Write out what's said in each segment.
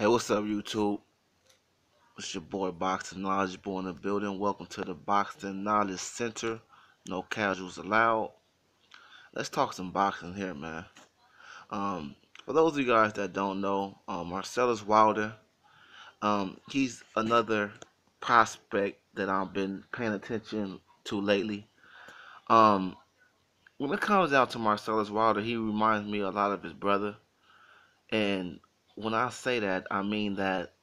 Hey, what's up, YouTube? It's your boy Boxing Knowledge Boy in the building. Welcome to the Boxing Knowledge Center. No casuals allowed. Let's talk some boxing here, man. For those of you guys that don't know, Marcellus Wilder, he's another prospect that I've been paying attention to lately. Um, when it comes down to Marcellus Wilder, he reminds me a lot of his brother. And when I say that, I mean that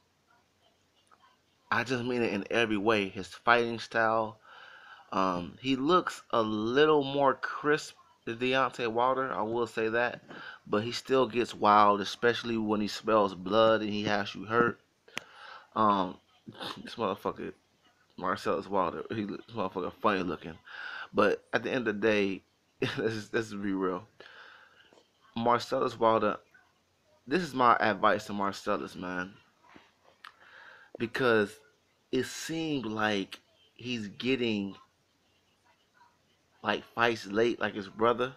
I just mean it in every way. His fighting style. He looks a little more crisp than Deontay Wilder, I will say that, but he still gets wild, especially when he smells blood and he has you hurt. Um, this motherfucker Marcellus Wilder, this motherfucker funny looking, but at the end of the day, let's be real. Marcellus Wilder, this is my advice to Marcellus, man, because it seemed like he's getting like fights late, like his brother.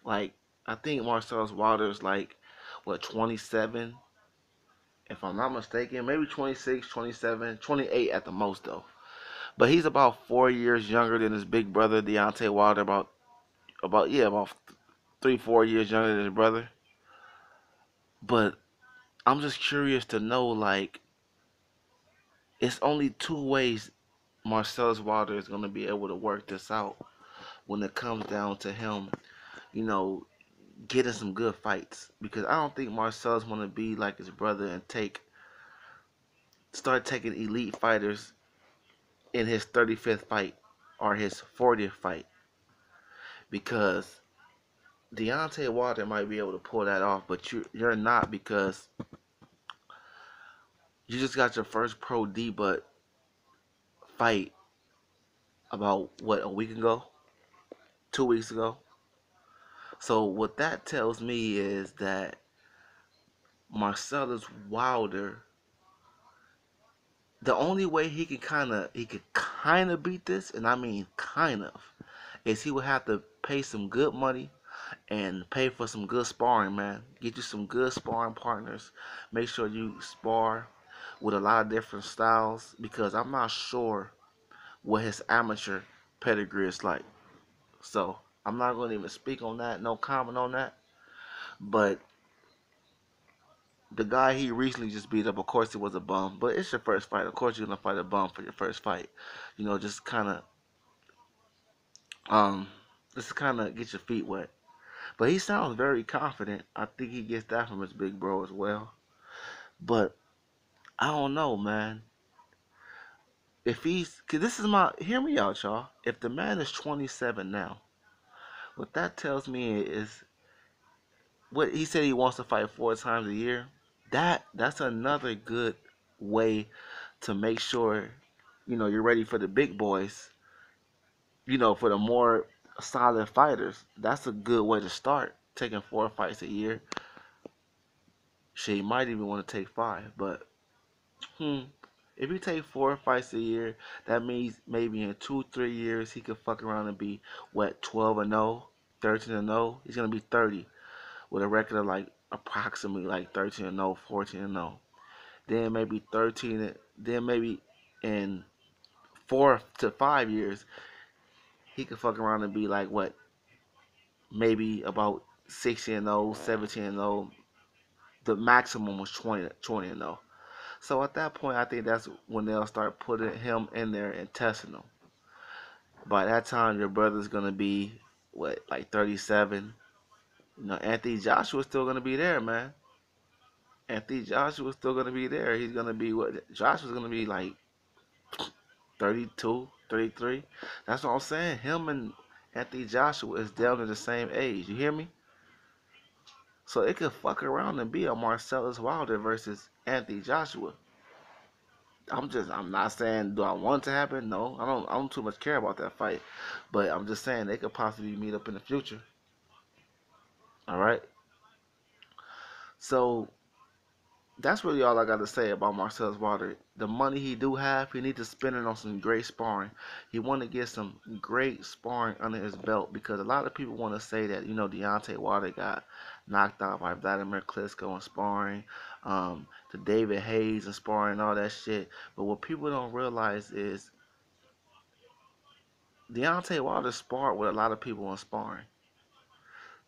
Like, I think Marcellus Wilder is like, what, 27? If I'm not mistaken, maybe 26, 27, 28 at the most, though. But he's about 4 years younger than his big brother, Deontay Wilder, about 3, 4 years younger than his brother. But I'm just curious to know, like, it's only two ways Marcellus Wilder is going to be able to work this out when it comes down to him, you know, getting some good fights, because I don't think Marcellus want to be like his brother and start taking elite fighters in his 35th fight or his 40th fight, because Deontay Wilder might be able to pull that off, but you're not, because you just got your first pro debut fight about what, a week ago, 2 weeks ago. So what that tells me is that Marcellus Wilder, the only way he could kind of beat this, and I mean kind of, is he would have to pay some good money and pay for some good sparring, man. Get you some good sparring partners. Make sure you spar with a lot of different styles, because I'm not sure what his amateur pedigree is like. So I'm not going to even speak on that, no comment on that. But the guy he recently just beat up, of course, it was a bum. But it's your first fight. Of course, you're gonna fight a bum for your first fight. You know, um, just kind of get your feet wet. But he sounds very confident. I think he gets that from his big bro as well. But I don't know, man. If cause this is hear me out, y'all. If the man is 27 now, what that tells me is, what he said, he wants to fight 4 times a year. That's another good way to make sure, you're ready for the big boys. For the more solid fighters. That's a good way to start. Taking 4 fights a year. Shit, you might even want to take 5, but hmm. If you take 4 fights a year, that means maybe in 2, 3 years he could fuck around and be, what, 12-0, 13-0. He's gonna be 30 with a record of like approximately like 13-0, 14-0. Then maybe 13. Then maybe in 4 to 5 years he could fuck around and be like, what, maybe about 16-0, 17-0. The maximum was 20-0. So at that point, I think that's when they'll start putting him in there and testing him. By that time, your brother's gonna be, what, like 37. Anthony Joshua's still gonna be there, man. Anthony Joshua's still gonna be there. He's gonna be, what? Joshua's gonna be like 32, 33. That's what I'm saying. Him and Anthony Joshua is down to the same age. You hear me? So it could fuck around and be a Marcellus Wilder versus Anthony Joshua. I'm not saying, do I want it to happen? No, I don't too much care about that fight. But I'm just saying they could possibly meet up in the future. All right. So that's really all I got to say about Marcellus Wilder. The money he do have, he need to spend it on some great sparring. He want to get some great sparring under his belt, because a lot of people want to say that, Deontay Wilder got knocked out by Vladimir Klitschko in sparring, to David Hayes in sparring, and all that shit. But what people don't realize is Deontay Wilder sparred with a lot of people in sparring.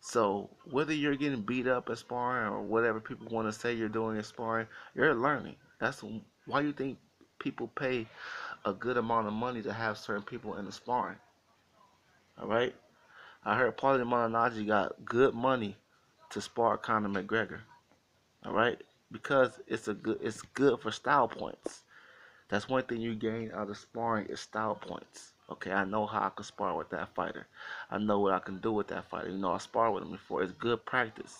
So whether you're getting beat up at sparring or whatever people want to say you're doing at sparring, you're learning. That's why you think people pay a good amount of money to have certain people in the sparring. All right. I heard Paulie Malignaggi got good money to spar Conor McGregor. All right, because it's good for style points. That's one thing you gain out of sparring is style points. Okay, I know how I can spar with that fighter. I know what I can do with that fighter. You know, I spar with him before. It's good practice.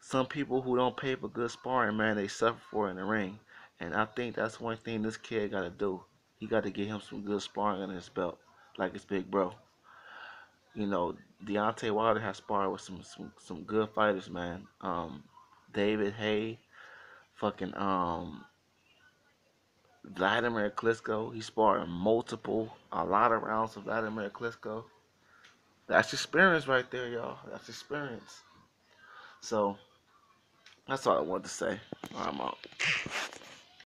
Some people who don't pay for good sparring, man, they suffer for it in the ring. And I think that's one thing this kid got to do. He got to get him some good sparring under his belt, like his big bro. You know, Deontay Wilder has sparred with some good fighters, man. David Hay, fucking Vladimir Klitschko. He sparred a lot of rounds with Vladimir Klitschko. That's experience right there, y'all. That's experience. So that's all I wanted to say. I'm out.